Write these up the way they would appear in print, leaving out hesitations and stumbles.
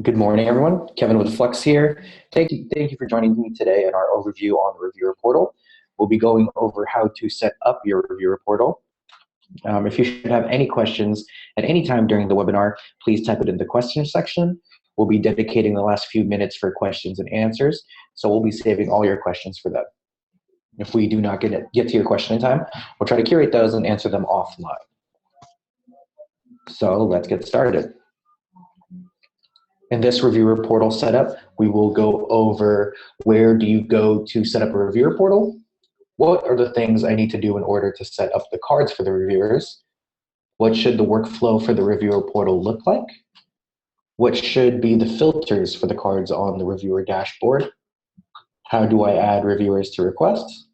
Good morning, everyone. Kevin with Flex here. Thank you for joining me today in our overview on the reviewer portal. We'll be going over how to set up your reviewer portal. If you should have any questions at any time during the webinar, please type it in the questions section. We'll be dedicating the last few minutes for questions and answers, so we'll be saving all your questions for them. If we do not get to your question in time, we'll try to curate those and answer them offline. So let's get started. In this reviewer portal setup, we will go over where do you go to set up a reviewer portal? What are the things I need to do in order to set up the cards for the reviewers? What should the workflow for the reviewer portal look like? What should be the filters for the cards on the reviewer dashboard? How do I add reviewers to requests?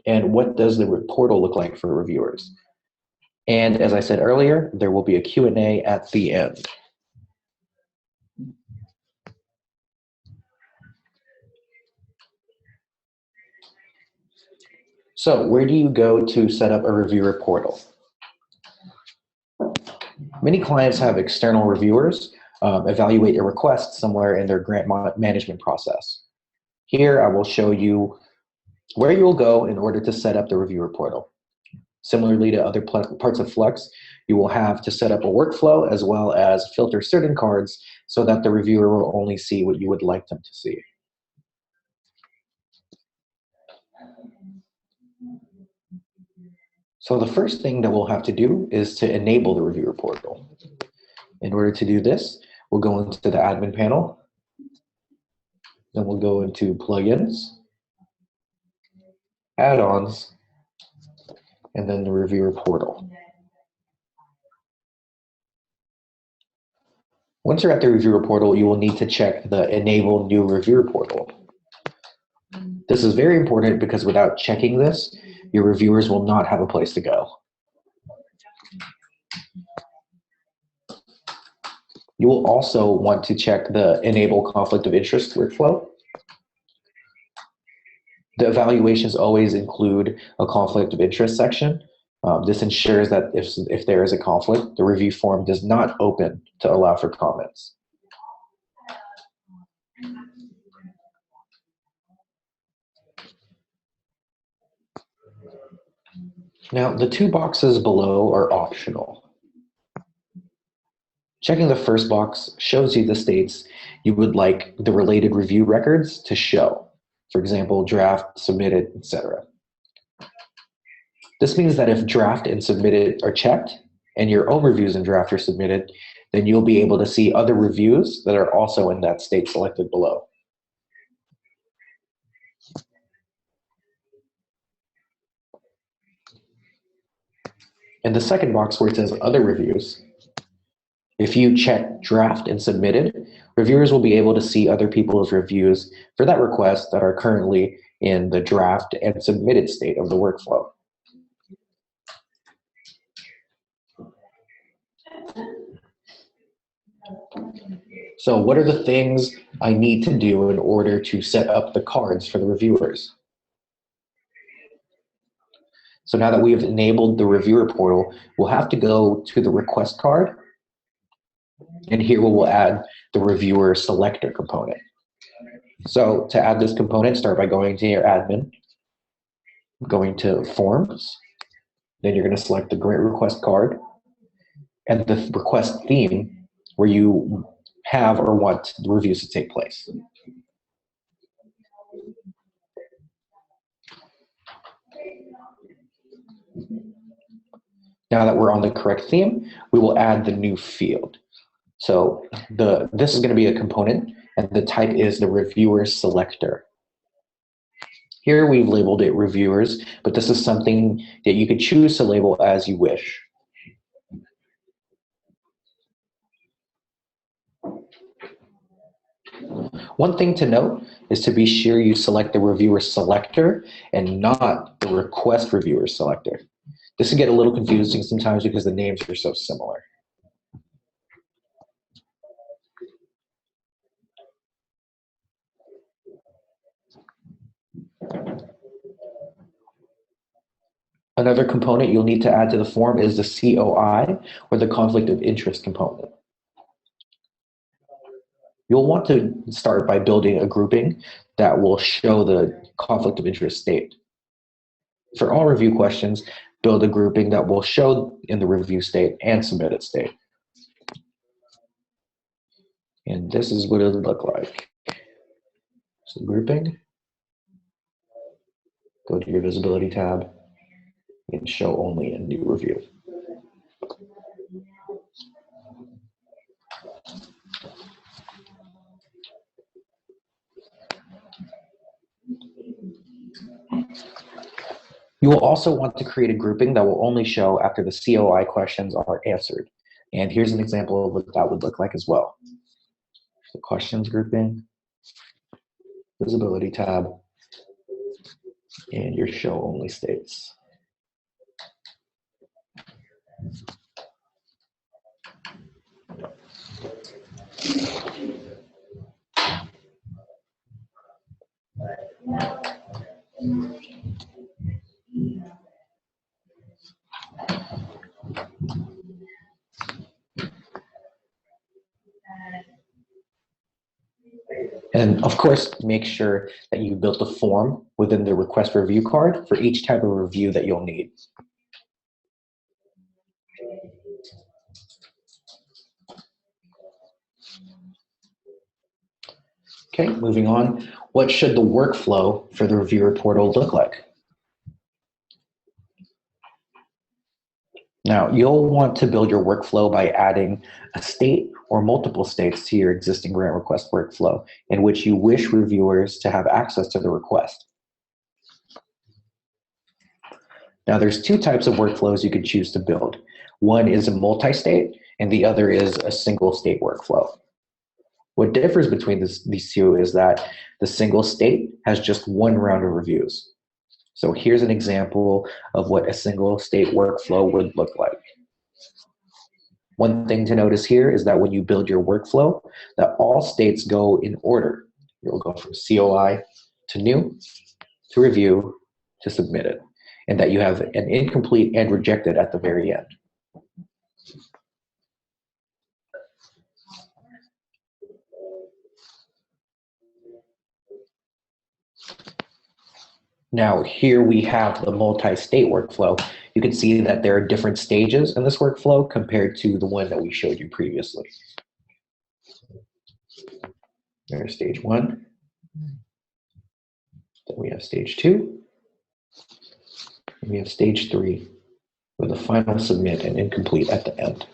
And what does the portal look like for reviewers? And as I said earlier, there will be a Q&A at the end. So where do you go to set up a reviewer portal? Many clients have external reviewers evaluate a request somewhere in their grant management process. Here I will show you where you will go in order to set up the reviewer portal. Similarly to other parts of Flex, you will have to set up a workflow as well as filter certain cards so that the reviewer will only see what you would like them to see. So the first thing that we'll have to do is to enable the reviewer portal. In order to do this, we'll go into the admin panel, then we'll go into plugins, add-ons, and then the reviewer portal. Once you're at the reviewer portal, you will need to check the enable new reviewer portal. This is very important because without checking this, your reviewers will not have a place to go. You will also want to check the enable conflict of interest workflow. The evaluations always include a conflict of interest section. This ensures that if there is a conflict, the review form does not open to allow for comments. Now, the two boxes below are optional. Checking the first box shows you the states you would like the related review records to show. For example, draft, submitted, etc. This means that if draft and submitted are checked and your own reviews and draft are submitted, then you'll be able to see other reviews that are also in that state selected below. In the second box where it says other reviews, if you check draft and submitted, reviewers will be able to see other people's reviews for that request that are currently in the draft and submitted state of the workflow. So what are the things I need to do in order to set up the cards for the reviewers? So now that we have enabled the reviewer portal, we'll have to go to the request card. And here we will add the reviewer selector component. So to add this component, start by going to your admin, going to forms, then you're going to select the grant request card and the request theme where you have or want the reviews to take place. Now that we're on the correct theme, we will add the new field. So this is going to be a component, and the type is the reviewer selector. Here we've labeled it reviewers, but this is something that you could choose to label as you wish. One thing to note is to be sure you select the reviewer selector and not the request reviewer selector. This can get a little confusing sometimes because the names are so similar. Another component you'll need to add to the form is the COI, or the conflict of interest component. You'll want to start by building a grouping that will show the conflict of interest state. For all review questions, build a grouping that will show in the review state and submitted state. And this is what it would look like. So grouping, go to your visibility tab and show only in new review. You will also want to create a grouping that will only show after the COI questions are answered. And here's an example of what that would look like as well. So questions grouping, visibility tab, and your show only states. And of course, make sure that you built a form within the request review card for each type of review that you'll need. Okay, moving on. What should the workflow for the reviewer portal look like? Now, you'll want to build your workflow by adding a state or multiple states to your existing grant request workflow in which you wish reviewers to have access to the request. Now, there's two types of workflows you could choose to build. One is a multi-state, and the other is a single state workflow. What differs between these two is that the single state has just one round of reviews. So here's an example of what a single state workflow would look like. One thing to notice here is that when you build your workflow, that all states go in order. You'll go from COI to new, to review, to submitted, and that you have an incomplete and rejected at the very end. Now here we have the multi-state workflow. You can see that there are different stages in this workflow compared to the one that we showed you previously. There's stage 1. Then we have stage 2. And we have stage 3 with a final submit and incomplete at the end.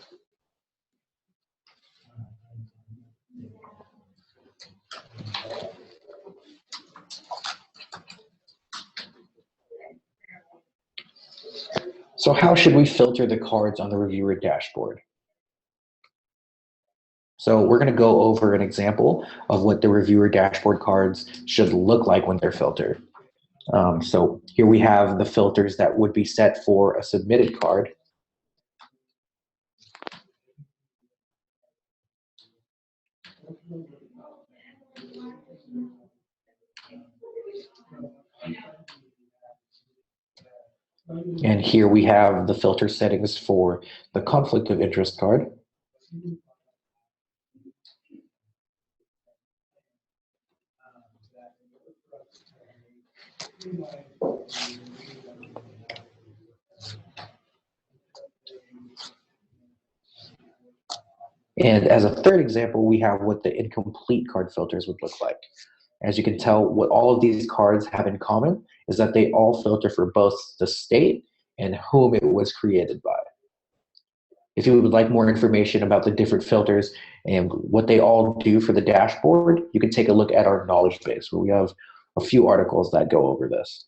So how should we filter the cards on the reviewer dashboard? So we're going to go over an example of what the reviewer dashboard cards should look like when they're filtered. So here we have the filters that would be set for a submitted card. And here we have the filter settings for the conflict of interest card. And as a third example, we have what the incomplete card filters would look like. As you can tell, what all of these cards have in common is that they all filter for both the state and whom it was created by. If you would like more information about the different filters and what they all do for the dashboard, you can take a look at our knowledge base, where we have a few articles that go over this.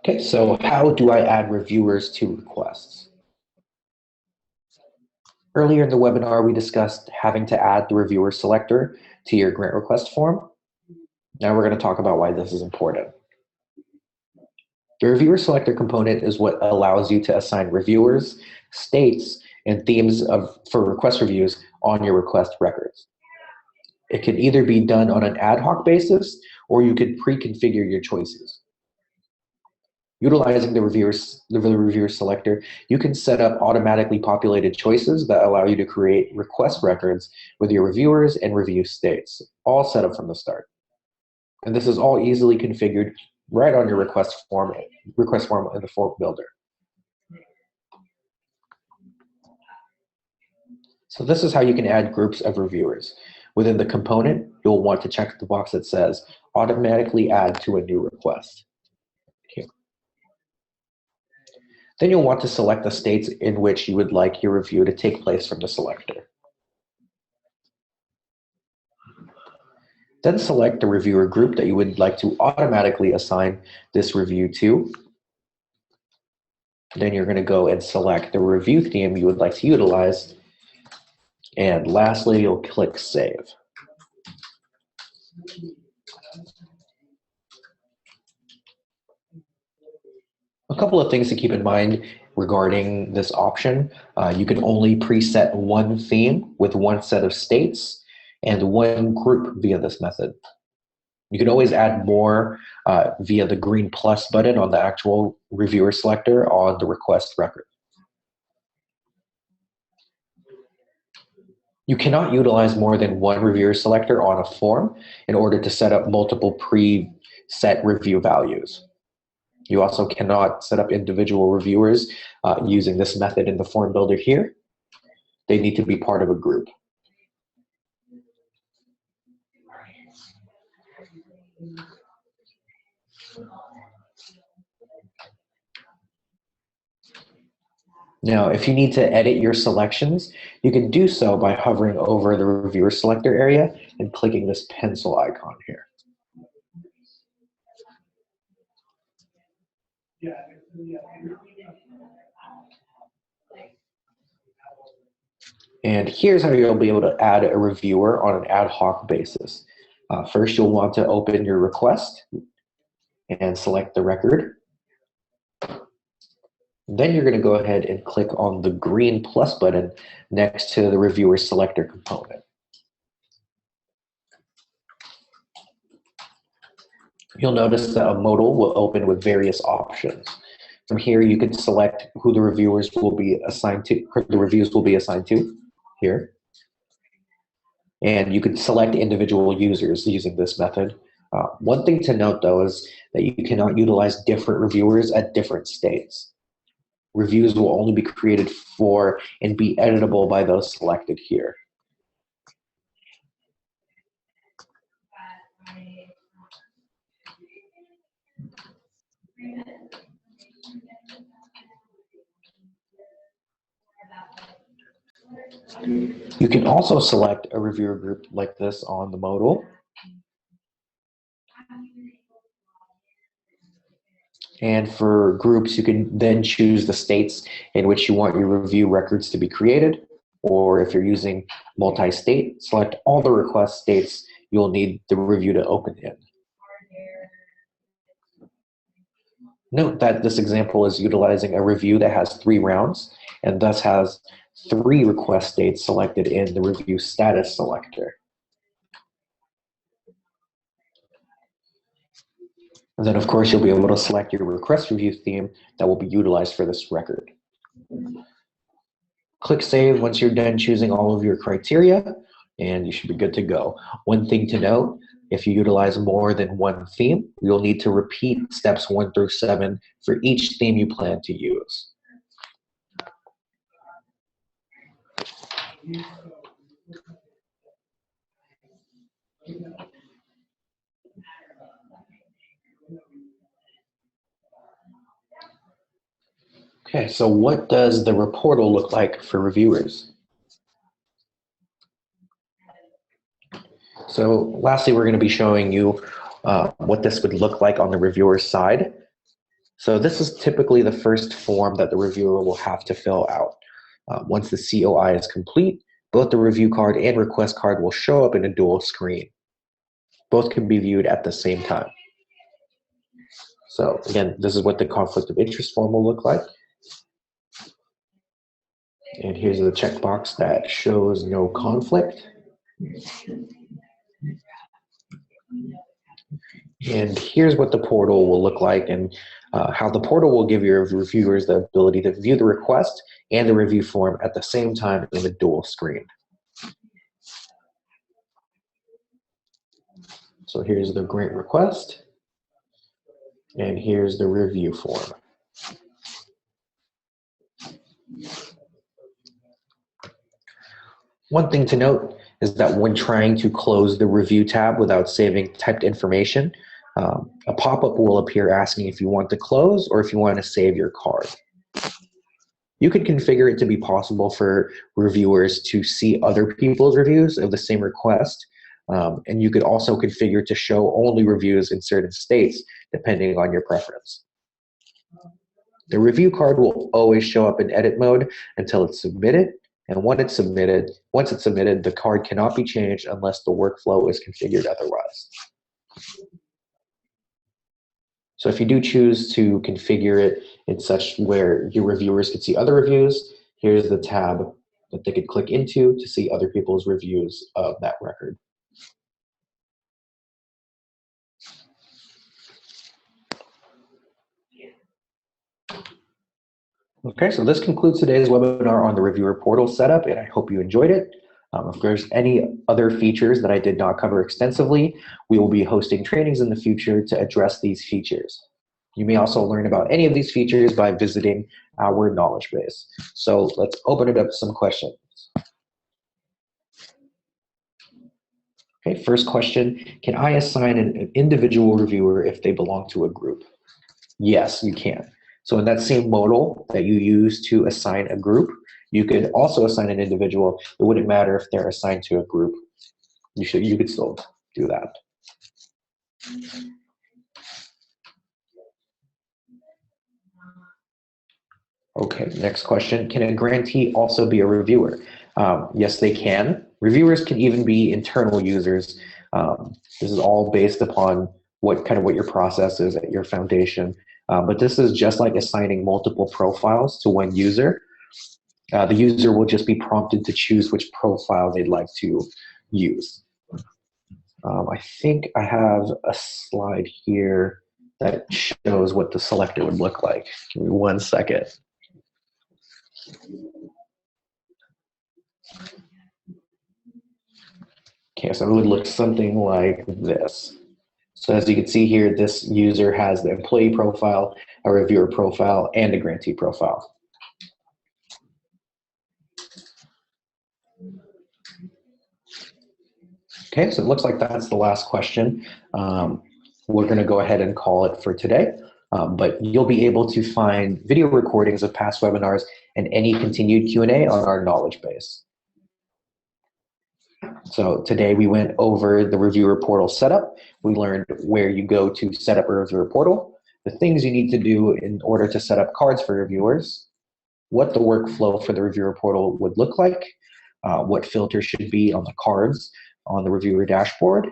Okay, so how do I add reviewers to requests? Earlier in the webinar, we discussed having to add the reviewer selector to your grant request form. Now we're going to talk about why this is important. The reviewer selector component is what allows you to assign reviewers, states, and themes for request reviews on your request records. It can either be done on an ad hoc basis, or you could pre-configure your choices. Utilizing the reviewer selector, you can set up automatically populated choices that allow you to create request records with your reviewers and review states, all set up from the start. And this is all easily configured right on your request form in the form builder. So this is how you can add groups of reviewers. Within the component, you'll want to check the box that says automatically add to a new request. Here. Then you'll want to select the states in which you would like your review to take place from the selector. Then select the reviewer group that you would like to automatically assign this review to. Then you're going to go and select the review theme you would like to utilize. And lastly, you'll click Save. A couple of things to keep in mind regarding this option. You can only preset one theme with one set of states and one group via this method. You can always add more via the green plus button on the actual reviewer selector on the request record. You cannot utilize more than one reviewer selector on a form in order to set up multiple preset review values. You also cannot set up individual reviewers using this method in the form builder here. They need to be part of a group. Now, if you need to edit your selections, you can do so by hovering over the reviewer selector area and clicking this pencil icon here. And here's how you'll be able to add a reviewer on an ad hoc basis. First, you'll want to open your request and select the record. Then you're going to go ahead and click on the green plus button next to the reviewer selector component. You'll notice that a modal will open with various options. From here, you can select who the reviewers will be assigned to, or the reviews will be assigned to here. And you can select individual users using this method. One thing to note, though, is that you cannot utilize different reviewers at different states. Reviews will only be created for and be editable by those selected here. You can also select a reviewer group like this on the modal. And for groups, you can then choose the states in which you want your review records to be created. Or if you're using multi-state, select all the request states you'll need the review to open in. Note that this example is utilizing a review that has 3 rounds and thus has 3 request states selected in the review status selector. And then, of course, you'll be able to select your request review theme that will be utilized for this record. Click Save once you're done choosing all of your criteria, and you should be good to go. One thing to note, if you utilize more than one theme, you'll need to repeat steps 1 through 7 for each theme you plan to use. Okay, so what does the reportal look like for reviewers? So lastly, we're going to be showing you what this would look like on the reviewer side. So this is typically the first form that the reviewer will have to fill out. Once the COI is complete, both the review card and request card will show up in a dual screen. Both can be viewed at the same time. So again, this is what the conflict of interest form will look like. And here's the checkbox that shows no conflict. And here's what the portal will look like, and how the portal will give your reviewers the ability to view the request and the review form at the same time in the dual screen. So here's the grant request, and here's the review form. One thing to note is that when trying to close the review tab without saving typed information, a pop-up will appear asking if you want to close or if you want to save your card. You can configure it to be possible for reviewers to see other people's reviews of the same request, and you could also configure to show only reviews in certain states, depending on your preference. The review card will always show up in edit mode until it's submitted, and once it's submitted, the card cannot be changed unless the workflow is configured otherwise. So if you do choose to configure it in such where your reviewers can see other reviews, here's the tab that they could click into to see other people's reviews of that record. Okay, so this concludes today's webinar on the reviewer portal setup, and I hope you enjoyed it. If there's any other features that I did not cover extensively, we will be hosting trainings in the future to address these features. You may also learn about any of these features by visiting our knowledge base. So let's open it up to some questions. Okay, first question, can I assign an individual reviewer if they belong to a group? Yes, you can. So in that same modal that you use to assign a group, you could also assign an individual. It wouldn't matter if they're assigned to a group. You could still do that. Okay, next question. Can a grantee also be a reviewer? Yes, they can. Reviewers can even be internal users. This is all based upon what your process is at your foundation. But this is just like assigning multiple profiles to one user. The user will just be prompted to choose which profile they'd like to use. I think I have a slide here that shows what the selector would look like. Give me 1 second. Okay, so it would look something like this. So as you can see here, this user has the employee profile, a reviewer profile, and a grantee profile. Okay, so it looks like that's the last question. We're going to go ahead and call it for today, but you'll be able to find video recordings of past webinars and any continued Q&A on our knowledge base. So today we went over the reviewer portal setup. We learned where you go to set up a reviewer portal, the things you need to do in order to set up cards for reviewers, what the workflow for the reviewer portal would look like, what filters should be on the cards on the reviewer dashboard.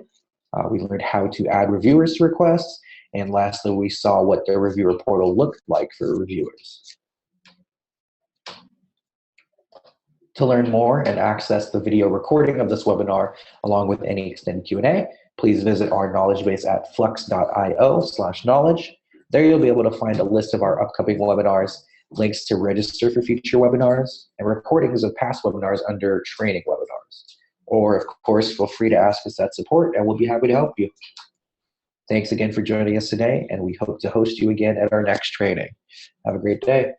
We learned how to add reviewers to requests, and lastly, we saw what the reviewer portal looked like for reviewers. To learn more and access the video recording of this webinar, along with any extended Q&A, please visit our knowledge base at flux.io/knowledge. There you'll be able to find a list of our upcoming webinars, links to register for future webinars, and recordings of past webinars under training webinars. Or, of course, feel free to ask us that support, and we'll be happy to help you. Thanks again for joining us today, and we hope to host you again at our next training. Have a great day.